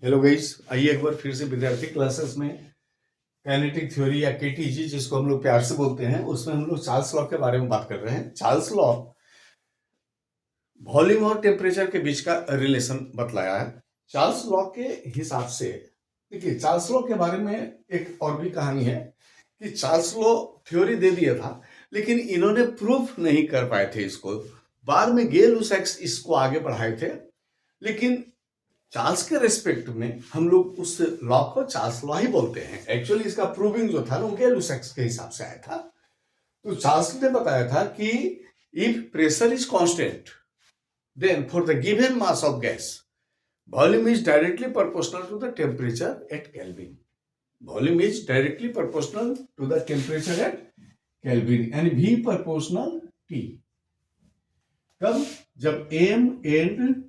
Hello guys, आइए एक बार फिर से विद्यार्थी क्लासेस में काइनेटिक थ्योरी या केटीजी जिसको हम लोग प्यार से बोलते हैं, उसमें हम लोग चार्ल्स लॉ के बारे में बात कर रहे हैं। चार्ल्स लॉ वॉल्यूम और टेम्परेचर के बीच का रिलेशन बतलाया है। चार्ल्स लॉ के हिसाब से देखिए, चार्ल्स लॉ के बारे में एक और भी कहानी है कि चार्ल्स लॉ थ्योरी दे दिया था, लेकिन इन्होंने प्रूफ नहीं कर पाए थे इसको। बाद में गे लुसैक्स इसको आगे बढ़ाए थे, लेकिन चार्ल्स के रेस्पेक्ट में हम लोग उस लॉ को चार्ल्स लॉ ही बोलते हैं। एक्चुअली इसका प्रूविंग जो था वो गे लुसैक्स के हिसाब से आया था। तो चार्ल्स ने बताया था कि if pressure is constant, then for the given mass of gas, volume is directly proportional to the temperature at Kelvin. Volume is directly proportional to the temperature at Kelvin and V proportional T. कब? जब M and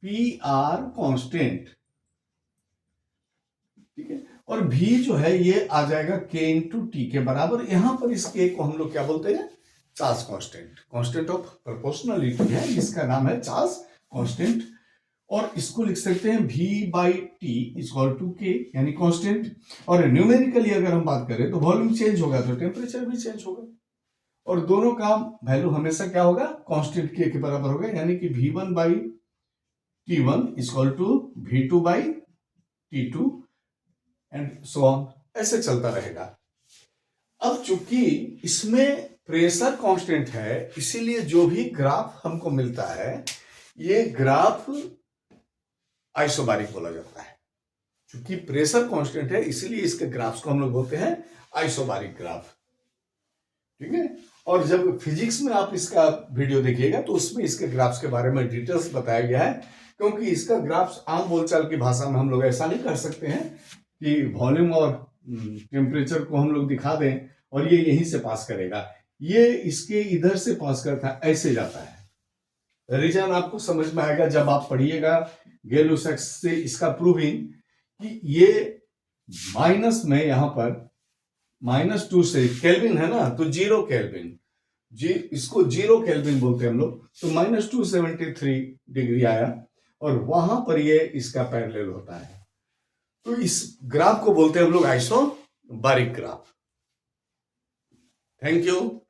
P are constant, ठीक है, और V जो है ये आ जाएगा K into T के बराबर। यहां पर इस K को हम लोग क्या बोलते हैं? Charles constant. Constant of proportionality है, इसका नाम है चार्ल्स कांस्टेंट। और इसको लिख सकते हैं V by T equal to K, यानी कांस्टेंट। और न्यूमेरिकली अगर हम बात करें तो वॉल्यूम चेंज होगा तो टेम्परेचर भी चेंज होगा, और दोनों का वैल्यू हमेशा क्या होगा? कांस्टेंट K के बराबर होगा, यानी कि V1 by T1 equal to V2 by T2 and so on, ऐसे चलता रहेगा। अब चूंकि इसमें प्रेशर कांस्टेंट है, इसीलिए जो भी ग्राफ हमको मिलता है ये ग्राफ आइसोबारिक बोला जाता है। चूंकि प्रेशर कांस्टेंट है इसीलिए इसके ग्राफ्स को हम लोग बोलते हैं आइसोबारिक ग्राफ, ठीक है। और जब फिजिक्स में आप इसका वीडियो देखिएगा तो उसमें इसके ग्राफ्स के बारे में डिटेल्स बताया गया है, क्योंकि इसका ग्राफ्स आम बोलचाल की भाषा में हम लोग ऐसा नहीं कर सकते हैं कि वॉल्यूम और टेम्परेचर को हम लोग दिखा दें और ये यहीं से पास करेगा। ये इसके इधर से पास करता है, ऐसे जाता है। रीजन आपको समझ में आएगा जब आप पढ़िएगा गे लुसैक्स से इसका प्रूविंग कि ये माइनस में यहां पर -2 से केल्विन है ना, तो 0 केल्विन, इसको 0 केल्विन बोलते हैं हम लोग। तो -273 डिग्री आया और वहां पर ये इसका पैरेलल होता है। तो इस ग्राफ को बोलते हैं हम लोग आइसोबारिक ग्राफ। Thank you.